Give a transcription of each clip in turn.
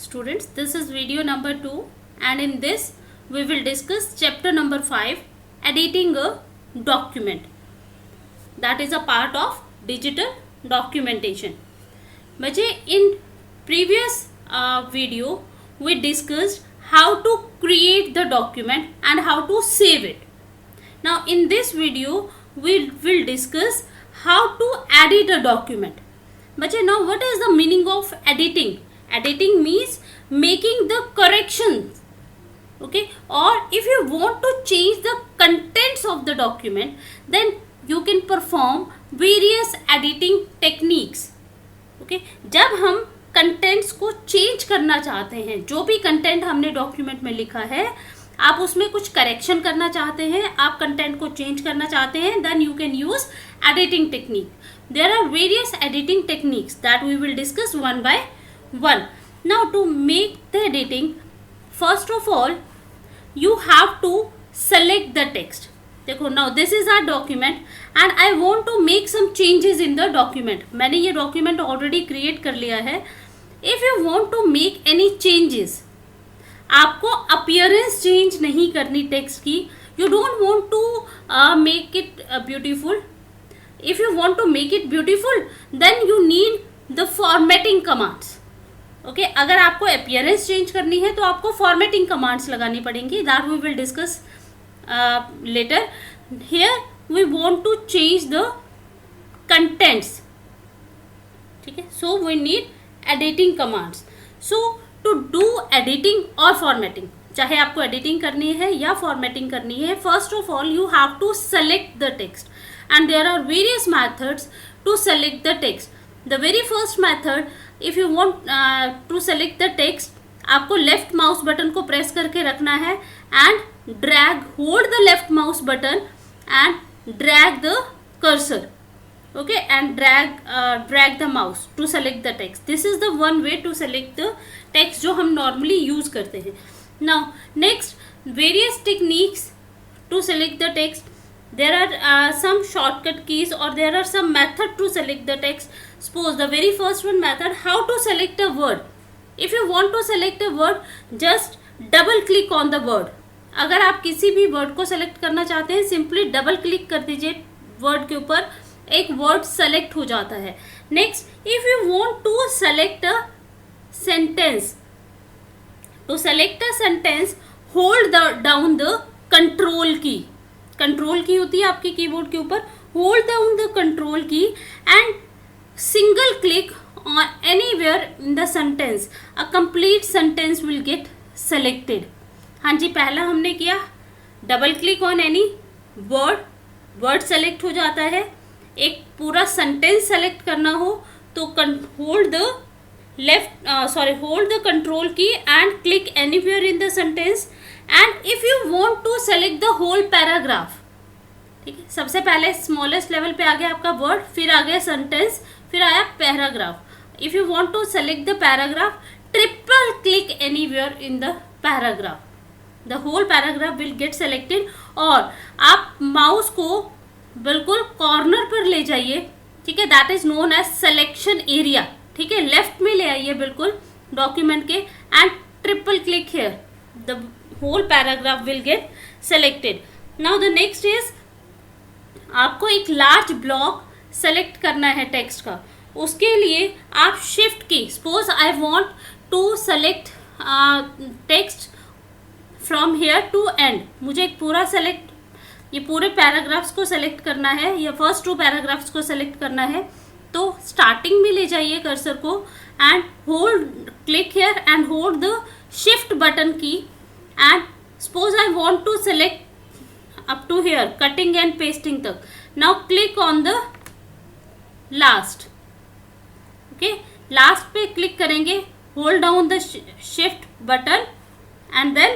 students, this is video number 2 and in this we will discuss chapter number 5, editing a document. That is a part of digital documentation. बच्चे, in previous video we discussed how to create the document and how to save it. Now in this video we will discuss how to edit a document. बच्चे, now what is the meaning of editing? Editing means making the corrections, okay? Or if you want to change the contents of the document, then you can perform various editing techniques, okay? जब हम contents को change करना चाहते हैं, जो भी content हमने document में लिखा है, आप उसमें कुछ correction करना चाहते हैं, आप content को change करना चाहते हैं, then you can use editing technique. There are various editing techniques that we will discuss one by one. Now to make the editing, first of all you have to select the text. देखो, now this is our document and I want to make some changes in the document. मैंने ये document already create कर लिया है. If you want to make any changes, आपको appearance change नहीं करनी text की. You don't want to make it beautiful. If you want to make it beautiful, then you need the formatting commands. Okay, अगर आपको appearance change करनी है तो आपको formatting commands लगानी पड़ेंगी. That we will discuss later. Here we want to change the contents. ठीक है, so we need editing commands. So to do editing or formatting, चाहे आपको editing करनी है या formatting करनी है, first of all you have to select the text. And there are various methods to select the text. The very first method, if you want to select the text, आपको left mouse button को press करके रखना है and hold the left mouse button and drag the cursor, okay, and drag the mouse to select the text. This is the one way to select the text जो हम normally use करते हैं. Now next, various techniques to select the text. There are some shortcut keys or there are some method to select the text. Suppose the very first one method, how to select a word. If you want to select a word, just double click on the word. अगर आप किसी भी word को select करना चाहते हैं, simply double click कर दीजिए word के ऊपर, एक word select हो जाता है. Next, if you want to select a sentence, to select a sentence, hold down the control key. Control की होती है आपके कीबोर्ड के ऊपर. Hold down the control key and single click on anywhere in the sentence, a complete sentence will get selected. हाँ जी, पहला हमने किया double click on any word select हो जाता है. एक पूरा सेंटेंस सेलेक्ट करना हो तो hold the control key and click anywhere in the sentence. And if you want to select the whole paragraph, ठीक है, सबसे पहले स्मॉलेस्ट लेवल पे आ गया आपका वर्ड, फिर आ गया सेंटेंस, फिर आया paragraph. If you want to select the paragraph, triple click anywhere in the paragraph, the whole paragraph will get selected. और आप माउस को बिल्कुल कॉर्नर पर ले जाइए, ठीक है, that is known as selection area. ठीक है, लेफ्ट में ले आइए बिल्कुल डॉक्यूमेंट के end triple click here, the whole paragraph will get selected. Now the next is, आपको एक large block select करना है text का. उसके लिए आप shift की, suppose I want to select text from here to end, मुझे एक पूरा select, ये पूरे paragraphs को select करना है या first 2 paragraphs को select करना है, तो starting में ले जाइए cursor को and click here and hold the shift button key. And suppose I want to select up to here, cutting and pasting तक. Now click on the last. Okay, last पे click करेंगे, hold down the shift button and then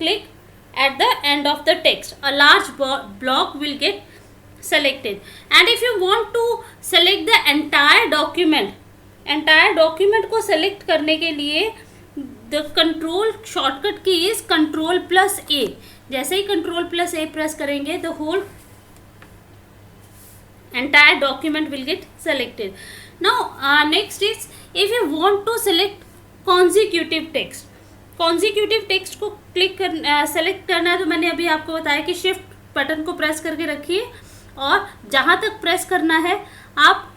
click at the end of the text. A large block will get selected. And if you want to select the entire document को select करने के लिए the control shortcut key is control plus A. जैसे ही control plus A press करेंगे, the whole entire document will get selected. Now next is, if you want to select consecutive text. Consecutive text को click कर select करना है, तो मैंने अभी आपको बताया कि शिफ्ट बटन को प्रेस करके रखिए और जहां तक प्रेस करना है आप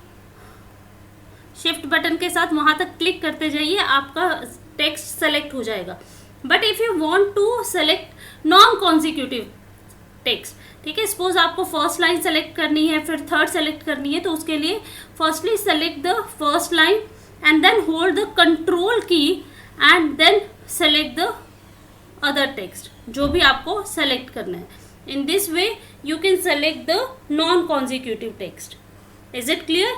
शिफ्ट बटन के साथ वहां तक क्लिक करते जाइए, आपका टेक्स्ट सेलेक्ट हो जाएगा। But if you want to select non consecutive text, ठीक है, सपोज आपको फर्स्ट लाइन सेलेक्ट करनी है, फिर थर्ड सेलेक्ट करनी है, तो उसके लिए firstly select the first line and then hold the control key and then select the other text, जो भी आपको सेलेक्ट करना है। In this way you can select the non consecutive text. Is it clear?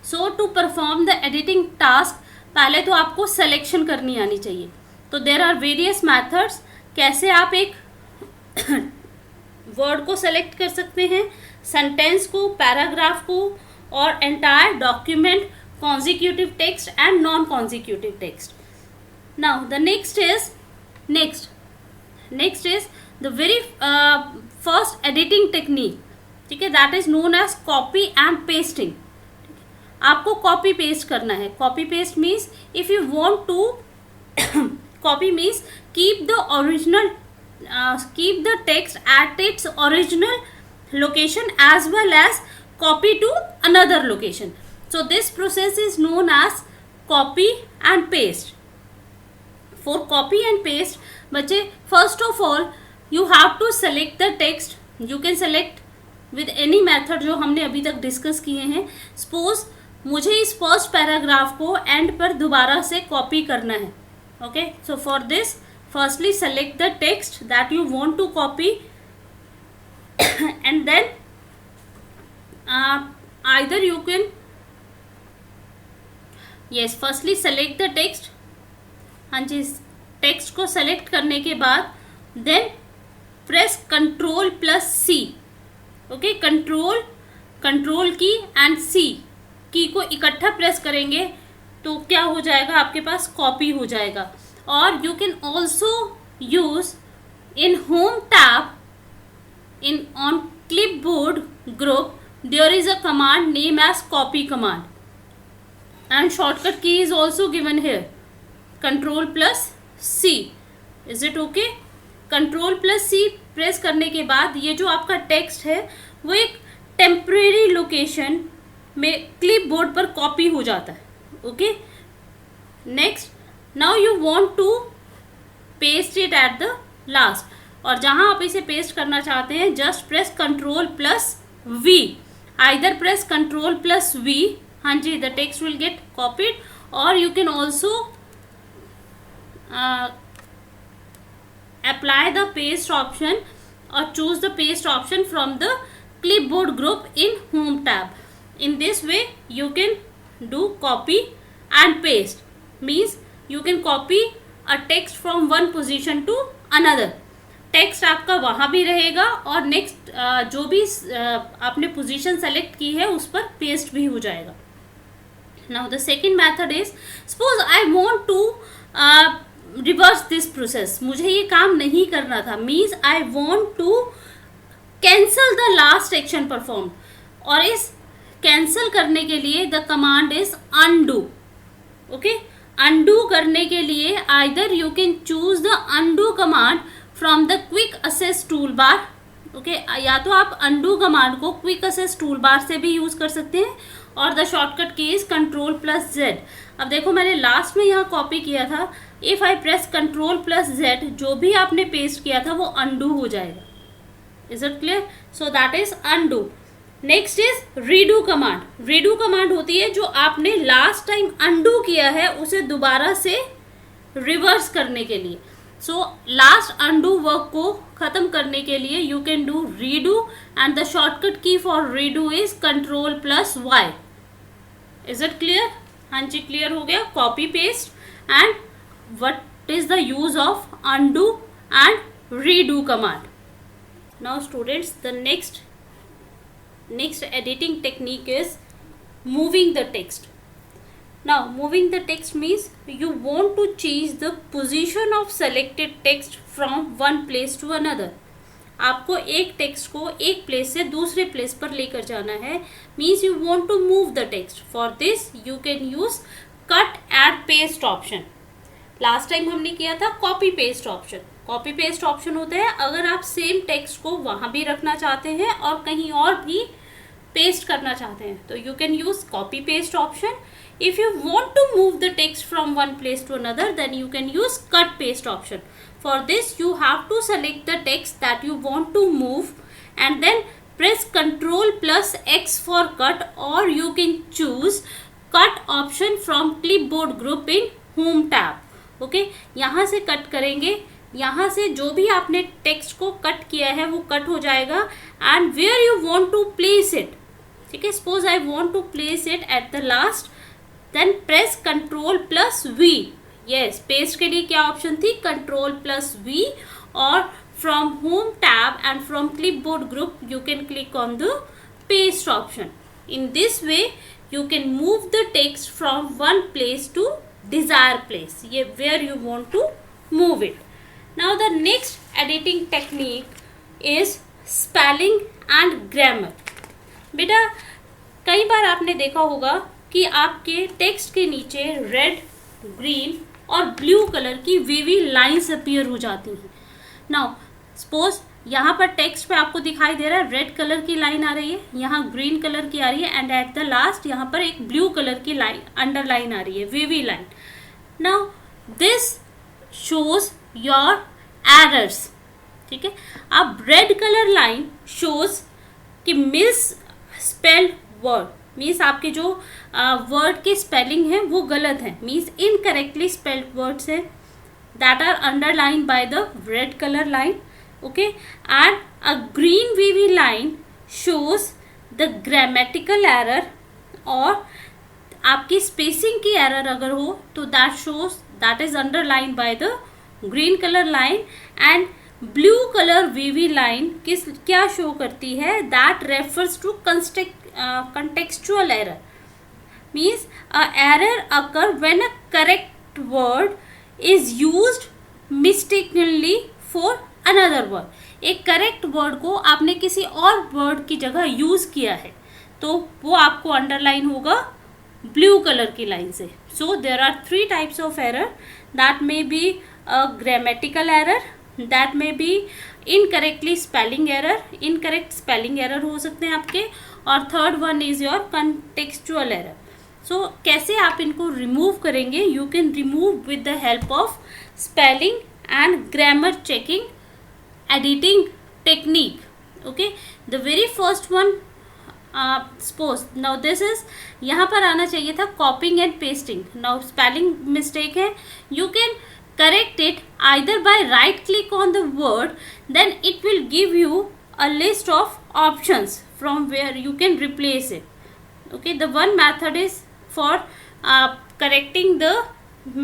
So to perform the editing task, पहले तो आपको selection करनी आनी चाहिए। तो देर आर वेरियस मैथड्स, कैसे आप एक वर्ड को सेलेक्ट कर सकते हैं, सेंटेंस को, पैराग्राफ को और entire document, consecutive text and non consecutive text. Now the next is the very first editing technique, ठीक है, that is known as copy and pasting. आपको कॉपी पेस्ट करना है। Copy paste means if you want to copy means keep the text at its original location as well as copy to another location. So this process is known as copy and paste. For copy and paste, बच्चे, first of all you have to select the text. You can select with any method जो हमने अभी तक discuss किए हैं। Suppose मुझे इस first paragraph को एंड पर दोबारा से कॉपी करना है। Okay, so for this firstly select the text that you want to copy and then either you can firstly select the text। हाँ जी, टेक्स्ट को सेलेक्ट करने के बाद then press control plus C. Okay, control key and सी की को इकट्ठा press करेंगे तो क्या हो जाएगा, आपके पास कॉपी हो जाएगा। और you can also use in home tab on clipboard group there is a command named as copy command and shortcut key is also given here, control plus C। is it okay? control plus C press करने के बाद ये जो आपका text है वो एक temporary location में क्लिपबोर्ड पर कॉपी हो जाता है। Okay, next, now you want to paste it at the last, और जहां आप इसे पेस्ट करना चाहते हैं just press control plus V. Either press control plus V, हाँ जी, the text will get copied, और you can also apply the paste option और choose the paste option from the clipboard group in home tab. In this way you can do copy and paste, means you can copy a text from one position to another। Text आपका वहाँ भी रहेगा और next जो भी आपने position select की है उस पर पेस्ट भी हो जाएगा। Now the second method is, suppose I want to reverse this process, मुझे ये काम नहीं करना था, means I want to cancel the last action perform, और इस कैंसिल करने के लिए the command is undo. Okay, undo करने के लिए either you can choose the undo command from the quick access tool bar. Okay, या तो आप अनडू कमांड को क्विक असेस टूल बार से भी यूज कर सकते हैं, और द शॉर्टकट की इज कंट्रोल प्लस जेड। अब देखो मैंने लास्ट में यहाँ कॉपी किया था, if I press control plus Z, जो भी आपने पेस्ट किया था वो अनडू हो जाएगा। Is it clear? So that is undo. Next is redo command. Redo command होती है जो आपने लास्ट टाइम undo किया है उसे दोबारा से रिवर्स करने के लिए। So लास्ट undo वर्क को खत्म करने के लिए you can do redo and the shortcut key for redo is control plus Y. Is it clear? हाँ जी, क्लियर हो गया। Copy paste and what is the use of undo and redo command. Now students, the next editing technique is moving the text. Now moving the text means you want to change the position of selected text from one place to another. आपको एक text को एक place से दूसरे place पर लेकर जाना है, means you want to move the text. For this you can use cut and paste option. Last time हमने किया था copy paste option. Copy paste option होता है अगर आप सेम टेक्स्ट को वहां भी रखना चाहते हैं और कहीं और भी पेस्ट करना चाहते हैं, तो you can use copy paste option. If you want to move the text from one place to another, then you can use cut paste option. For this you have to select the text that you want to move and then press Ctrl plus X for cut, or you can choose cut option from clipboard group in home tab. Okay, यहाँ से cut करेंगे, यहाँ से जो भी आपने text को cut किया है वो कट हो जाएगा. And where you want to place it, ठीक है, suppose I want to place it at the last, then press Ctrl plus V. Yes, paste के लिए क्या ऑप्शन थी, Ctrl plus V, और from home tab and from clipboard group you can click on the paste option. In this way you can move the text from one place to desired place, ये where you want to move it. Now the next editing technique is spelling and grammar. बेटा कई बार आपने देखा होगा कि आपके text के नीचे रेड, ग्रीन और ब्लू कलर की वेवी लाइंस अपीयर हो जाती हैं. नाउ सपोज यहाँ पर टेक्स्ट पे आपको दिखाई दे रहा है रेड कलर की लाइन आ रही है, यहाँ ग्रीन कलर की आ रही है, एंड एट द लास्ट यहाँ पर एक ब्लू कलर की लाइन अंडरलाइन आ रही है, wavy line. Now this shows your errors. ठीक है, अब रेड कलर लाइन शोज कि मिस स्पेल्ड वर्ड, मीन्स आपके जो वर्ड के स्पेलिंग है वो गलत है, मीन्स इनकरेक्टली स्पेल्ड वर्ड्स है, that are underline by the red colour line. Okay, and a green wavy line shows the grammatical error, और आपकी spacing की error अगर हो तो that is underlined by the green color line. And blue color wavy line क्या show करती है, that refers to contextual error, means a error occur when a correct word is used mistakenly for another word. एक correct word को आपने किसी और word की जगह यूज किया है तो वो आपको अंडरलाइन होगा ब्लू कलर की लाइन से. So there are 3 types of error, that may be a grammatical error, that may be incorrectly spelling error, incorrect spelling error हो सकते हैं आपके, और third one is your contextual error. So कैसे आप इनको रिमूव करेंगे, you can remove with the help of spelling and grammar checking editing technique. Okay, the very first one, suppose now this is, यहाँ पर आना चाहिए था copying and pasting. Now spelling mistake है, you can correct it either by right click on the word, then it will give you a list of options from where you can replace it. Okay, the one method is for correcting the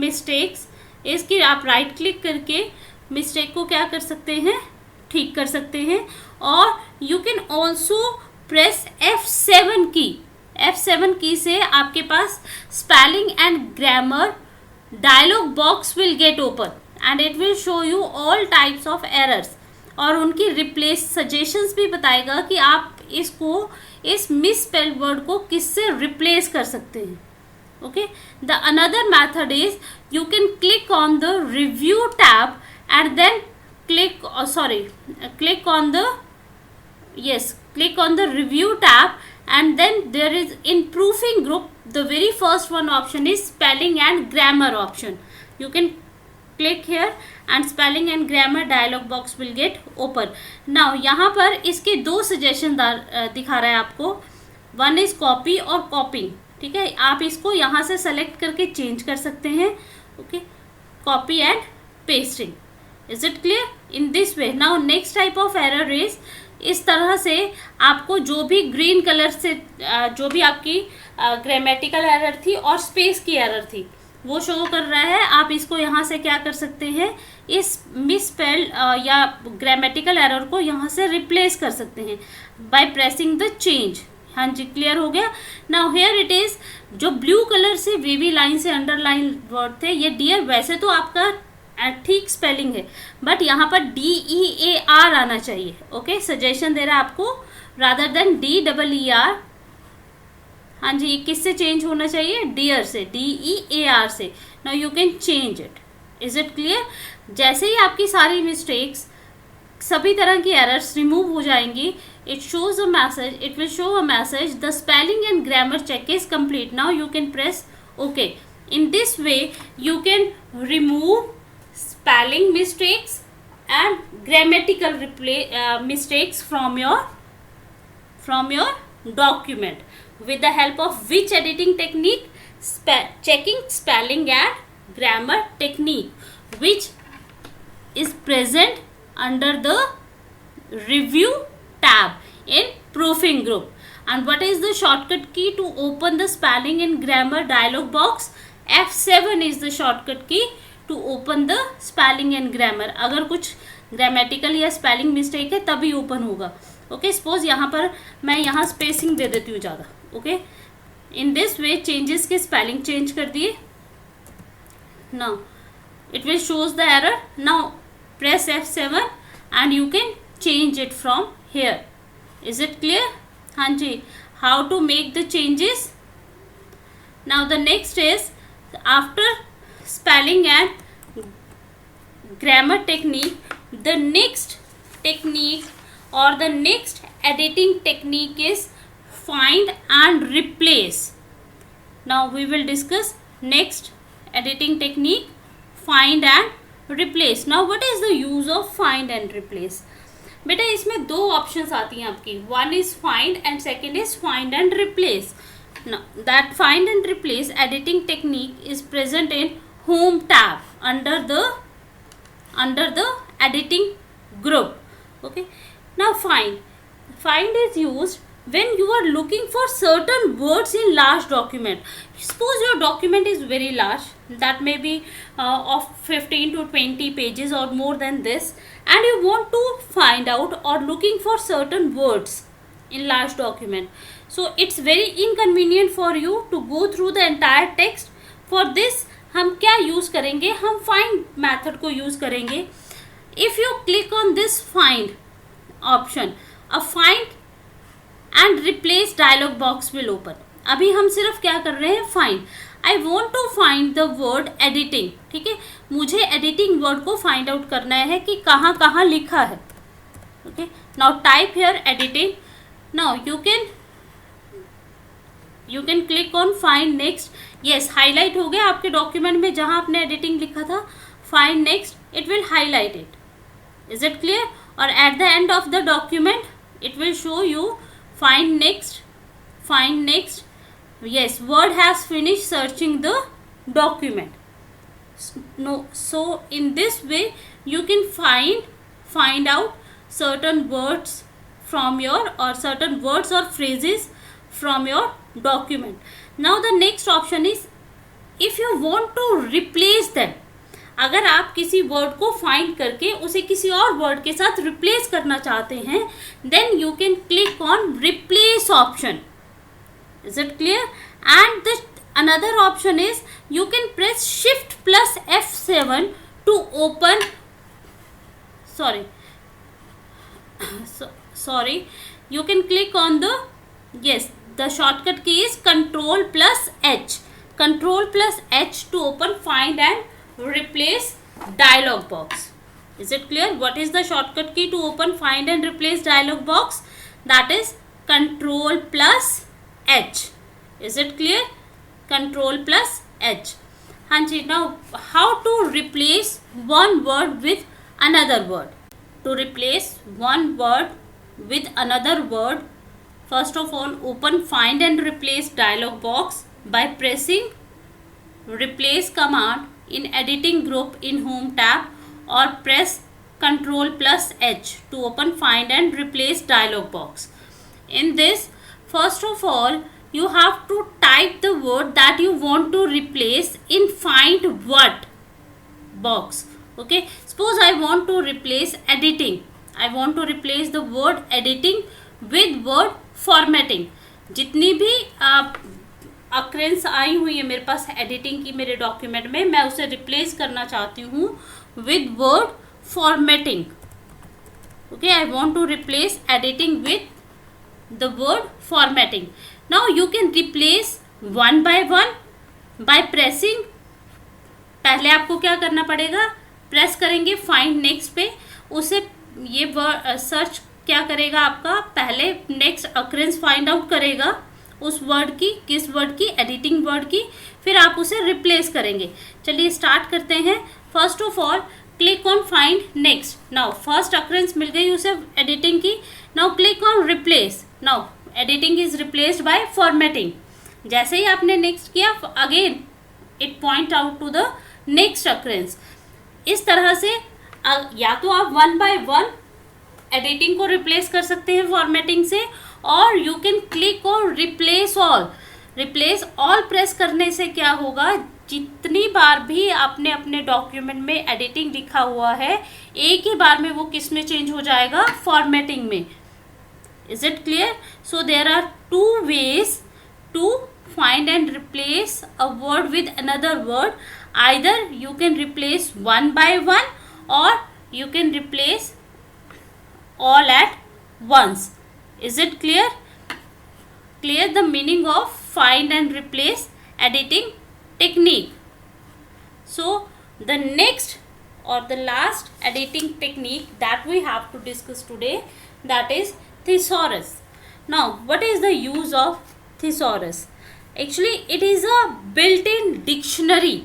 mistakes is कि आप right click करके mistake को क्या कर सकते हैं, ठीक कर सकते हैं. और you can also press F7 की. F7 की से आपके पास spelling and grammar dialog box will get open and it will show you all types of errors, और उनकी रिप्लेस सजेशंस भी बताएगा कि आप इसको, इस मिस स्पेल्ड वर्ड को किससे रिप्लेस कर सकते हैं. Okay, the another method is you can click on the review tab and then click on the review tab, and then there is in proofing group, the very first one option is spelling and grammar option. You can click here and spelling and grammar dialog box will get open. Now यहाँ पर इसके 2 suggestion दिखा रहा है आपको, one is copy और कॉपिंग. ठीक है, आप इसको यहाँ से सेलेक्ट करके चेंज कर सकते हैं. Okay, copy and pasting. Is it clear? In this way. Now next type of error is, इस तरह से आपको जो भी ग्रीन कलर से जो भी आपकी ग्रामेटिकल एरर थी और स्पेस की एरर थी वो शो कर रहा है, आप इसको यहाँ से क्या कर सकते हैं, इस मिसस्पेल्ड या ग्रामेटिकल एरर को यहाँ से रिप्लेस कर सकते हैं बाय प्रेसिंग द चेंज. हाँ जी, क्लियर हो गया. नाउ हेयर इट इज, जो ब्लू कलर से वेवी लाइन से अंडरलाइन वर्ड थे, ये डियर वैसे तो आपका ठीक स्पेलिंग है, बट यहाँ पर DEAR आना चाहिए. ओके, सजेशन दे रहा है आपको, रादर देन DEER. हाँ जी, ये किससे चेंज होना चाहिए? डियर से, DEAR से. Now you can change it. Is it clear? जैसे ही आपकी सारी मिस्टेक्स, सभी तरह की एरर्स रिमूव हो जाएंगी, it shows a message, it will show a message, the spelling and grammar check is complete. Now you can press okay. In this way you can remove spelling mistakes and grammatical mistakes from your document with the help of which editing technique? Checking spelling and grammar technique, which is present under the review tab in proofing group. And what is the shortcut key to open the spelling and grammar dialog box? F7 is the shortcut key to open the spelling and grammar. अगर कुछ grammatical या spelling mistake है तभी open होगा. Okay, suppose यहाँ पर मैं यहाँ स्पेसिंग दे देती हूँ ज़्यादा. Okay, in this way changes के स्पेलिंग चेंज कर दिए. Now it will shows the error. Now press F7 and you can change it from here. Is it clear? हाँ जी, how to make the changes. Now the next is after spelling and grammar technique, the next technique or the next editing technique is find and replace. Now we will discuss next editing technique, find and replace. Now what is the use of find and replace? बेटा इसमें दो options आती हैं आपकी. One is find and second is find and replace. Now that find and replace editing technique is present in home tab under the editing group. Okay, now find is used when you are looking for certain words in large document. Suppose your document is very large, that may be of 15 to 20 pages or more than this, and you want to find out or looking for certain words in large document. So it's very inconvenient for you to go through the entire text. For this हम क्या use करेंगे? हम find method को use करेंगे. If you click on this find option, a find and replace dialog box will open. अभी हम सिर्फ क्या कर रहे हैं? Find. I want to find the word editing. ठीक है, मुझे एडिटिंग वर्ड को फाइंड आउट करना है कि कहाँ कहाँ लिखा है. Okay, now type here editing. Now you can click on find next. Yes, highlight हो गया आपके डॉक्यूमेंट में जहां आपने एडिटिंग लिखा था. Find next, it will highlight it. Is it clear? और at the end of the document it will show you find next. Yes, word has finished searching the document. No, so in this way you can find out certain words from your or certain words or phrases from your document. Now the next option is if you want to replace them. अगर आप किसी word को find करके उसे किसी और word के साथ रिप्लेस करना चाहते हैं, then you can click on replace option. Is it clear? And the another option is you can press Shift plus F7 to open. Sorry. You can click on the the shortcut key is Control plus H. Control plus H to open find and replace dialog box. Is it clear? What is the shortcut key to open find and replace dialog box? That is Control plus H. Is it clear? Control plus H. Hanji, now how to replace one word with another word? To replace one word with another word, first of all open find and replace dialog box by pressing replace command in editing group in home tab, or press Control plus H to open find and replace dialog box. In this, first of all you have to type the word that you want to replace in find what box. Okay, suppose I want to replace editing. I want to replace the word editing with word formatting. जितनी भी occurrences आई हुई है मेरे पास editing की मेरे document में, मैं उसे रिप्लेस करना चाहती हूँ with word formatting. Okay, I want to replace editing with the word formatting. Now you can replace one by one by pressing. पहले आपको क्या करना पड़ेगा, प्रेस करेंगे फाइंड नेक्स्ट पे, उसे ये वर्ड सर्च क्या करेगा आपका, पहले नेक्स्ट अक्रेंस फाइंड आउट करेगा उस वर्ड की, किस वर्ड की, एडिटिंग वर्ड की, फिर आप उसे रिप्लेस करेंगे. चलिए स्टार्ट करते हैं. First of all click on find next. Now first occurrence मिल गई उसे एडिटिंग की. Now click on replace. Now editing is replaced by formatting. जैसे ही आपने नेक्स्ट किया, again it point out to the next occurrence. इस तरह से या तो आप वन बाय वन एडिटिंग को रिप्लेस कर सकते हैं फॉर्मेटिंग से, और you can click on replace all. Replace all press करने से क्या होगा, जितनी बार भी आपने अपने डॉक्यूमेंट में एडिटिंग लिखा हुआ है, एक ही बार में वो किस में चेंज हो जाएगा, फॉर्मेटिंग में. Is it clear? So there are two ways to find and replace a word with another word. Either you can replace one by one, or you can replace all at once. Is it clear? Clear the meaning of find and replace editing technique. So the next or the last editing technique that we have to discuss today, that is thesaurus. Now what is the use of thesaurus? Actually it is a built-in dictionary,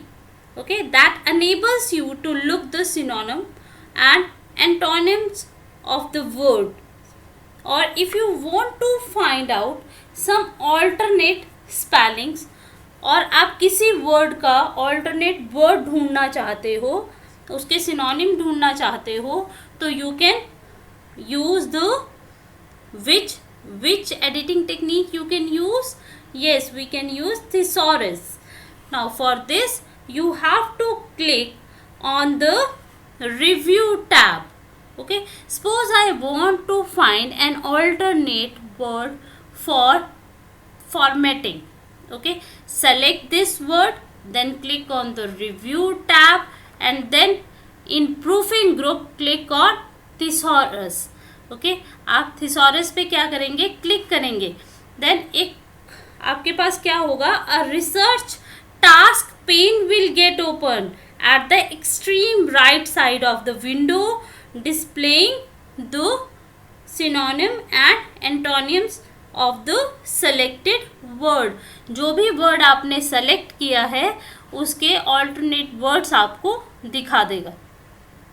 okay, that enables you to look the synonym and antonyms of the word, or if you want to find out some alternate spellings, और आप किसी word का alternate word ढूंढना चाहते हो, उसके synonym ढूंढना चाहते हो, तो you can use the which editing technique you can use? Yes, we can use thesaurus. Now for this you have to click on the review tab. Okay, suppose I want to find an alternate word for formatting. Okay, select this word, then click on the review tab, and then in proofing group click on thesaurus. Okay, आप thesaurus पे क्या करेंगे, click करेंगे, then एक आपके पास क्या होगा, a research task pen will get open at the extreme right side of the window, displaying the synonym and एंटोनियम्स of the selected word. जो भी वर्ड आपने सेलेक्ट किया है उसके ऑल्टरनेट वर्ड्स आपको दिखा देगा.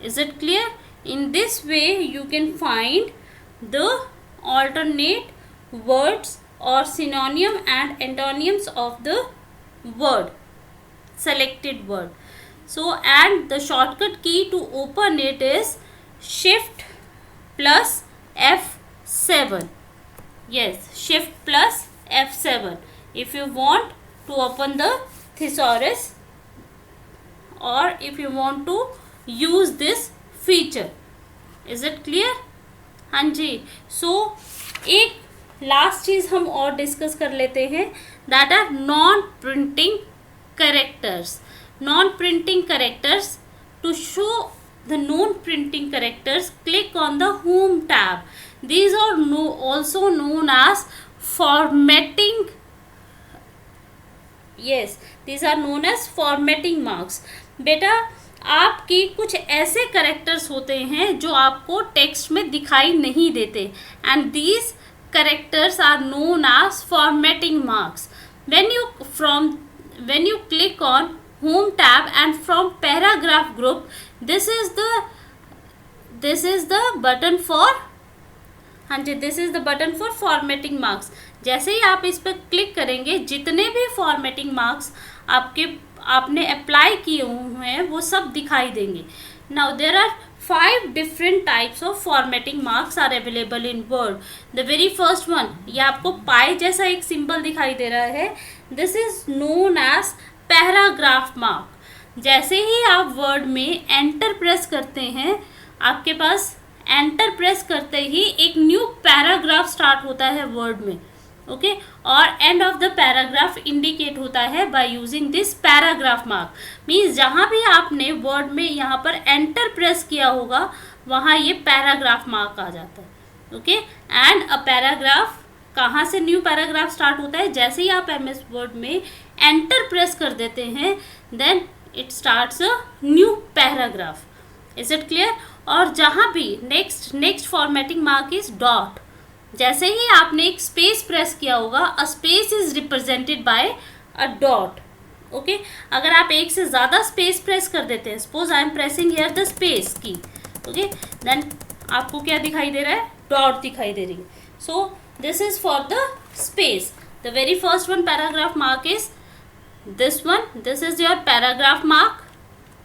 Is it clear? In this way you can find the alternate words or synonym and antonyms of the word, selected word. So and the shortcut key to open it is shift plus F7. Yes, shift plus F7 if you want to open the thesaurus, or if you want to use this feature. Is it clear? हाँ जी. So एक last चीज हम और discuss कर लेते हैं, that are non printing characters. Non printing characters, to show the non printing characters click on the home tab. These are also known as formatting. Yes, these are known as formatting marks. बेटा आपकी कुछ ऐसे characters होते हैं जो आपको text में दिखाई नहीं देते, and these characters are known as formatting marks. When you click on home tab and from paragraph group, this is the button for, हाँ जी, this is the button for formatting marks. जैसे ही आप इस पर क्लिक करेंगे, जितने भी formatting marks आपने अप्लाई किए हुए हैं वो सब दिखाई देंगे. Now there are 5 different types of formatting marks are available in Word. The very first one, ये आपको पाई जैसा एक सिंबल दिखाई दे रहा है, this is known as paragraph mark. जैसे ही आप वर्ड में एंटर प्रेस करते हैं, आपके पास एंटर प्रेस करते ही एक न्यू पैराग्राफ स्टार्ट होता है वर्ड में. ओके, और and of the paragraph indicate होता है by using this paragraph mark. Means जहाँ भी आपने वर्ड में यहाँ पर एंटर प्रेस किया होगा वहाँ ये पैराग्राफ मार्क आ जाता है. ओके, एंड अ पैराग्राफ कहाँ से न्यू पैराग्राफ स्टार्ट होता है? जैसे ही आप एमएस वर्ड में एंटर प्रेस कर देते हैं, then it starts a new paragraph. Is it clear? और जहाँ भी next formatting mark is dot. जैसे ही आपने एक स्पेस प्रेस किया होगा, a space is represented by a dot. Okay, अगर आप एक से ज़्यादा स्पेस प्रेस कर देते हैं, suppose I M pressing here the space की, ओके, देन आपको क्या दिखाई दे रहा है? डॉट दिखाई दे रही है. So this is for the space. The very first one paragraph mark is this one. This is your paragraph mark,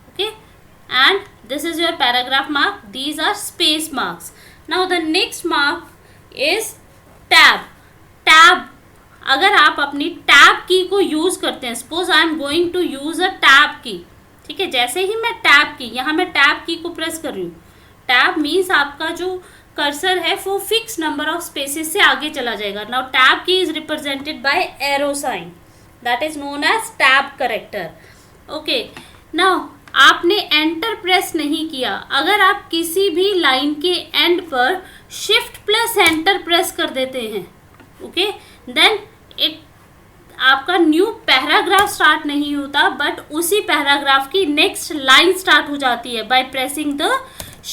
okay, and this is your paragraph mark. These are space marks. Now the next mark is tab. Tab, अगर आप अपनी tab की को use करते हैं, suppose I am going to use a tab key, ठीक है, जैसे ही मैं टैब की, यहाँ मैं टैब की को प्रेस कर रही हूँ. टैब मीन्स आपका जो कर्सर है वो फिक्स नंबर ऑफ स्पेसेस से आगे चला जाएगा. Now tab key is represented by arrow sign, that is known as tab character. okay, now आपने एंटर प्रेस नहीं किया. अगर आप किसी भी लाइन के एंड पर शिफ्ट प्लस एंटर प्रेस कर देते हैं, ओके, देन इट आपका न्यू पैराग्राफ स्टार्ट नहीं होता, बट उसी पैराग्राफ की नेक्स्ट लाइन स्टार्ट हो जाती है by pressing the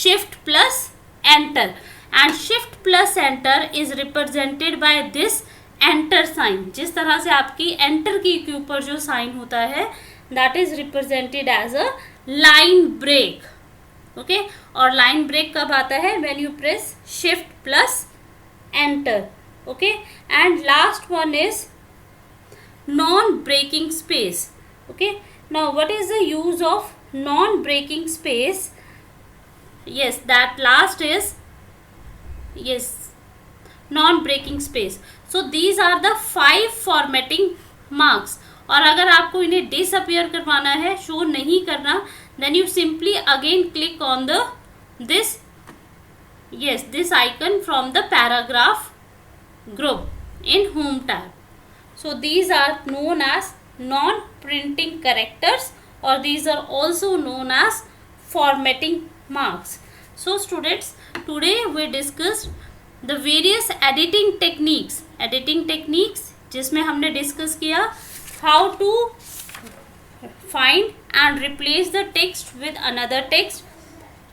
shift plus enter. And shift plus enter is represented by this enter sign. जिस तरह से आपकी एंटर की के ऊपर जो साइन होता है, that is represented as a line break. Okay, और लाइन ब्रेक कब आता है? When you press shift plus enter. Okay, and last one is non breaking space. Okay, now what is the use of non breaking space? yes, that last is, yes, non breaking space. So these are the 5 formatting marks. और अगर आपको इन्हें disappear करवाना है, show नहीं करना, then you simply again click on the this icon from the paragraph group in home tab. So these are known as non printing characters, or these are also known as formatting marks. So students, today we discussed the various editing techniques जिसमें हमने discuss किया how to find and replace the text with another text.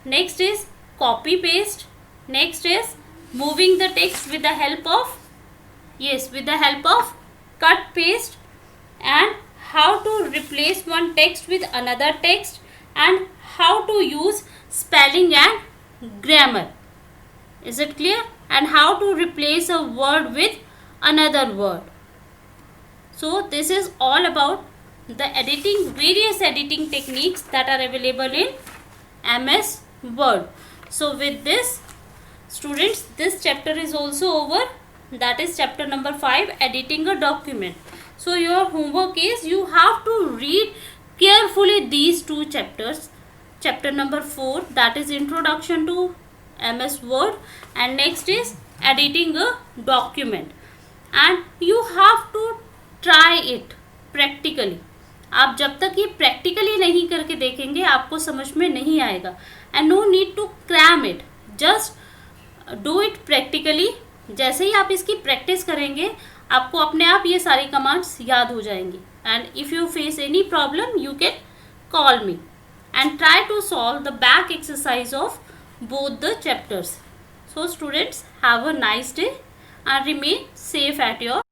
Next is copy paste. Next is moving the text with the help of cut paste, and how to replace one text with another text, and how to use spelling and grammar. Is it clear? And how to replace a word with another word. So this is all about the various editing techniques that are available in MS Word. So with this, students, this chapter is also over. That is chapter number 5, editing a document. So your homework is you have to read carefully these 2 chapters. Chapter number 4, that is introduction to MS Word, and next is editing a document. And you have to try it practically. आप जब तक ये practically नहीं करके देखेंगे आपको समझ में नहीं आएगा. And no need to cram it, just do it practically. जैसे ही आप इसकी प्रैक्टिस करेंगे आपको अपने आप ये सारी कमांड्स याद हो जाएंगी. And if you face any problem you can call me and try to solve the back exercise of both the chapters. So students, have a nice day and remain safe at your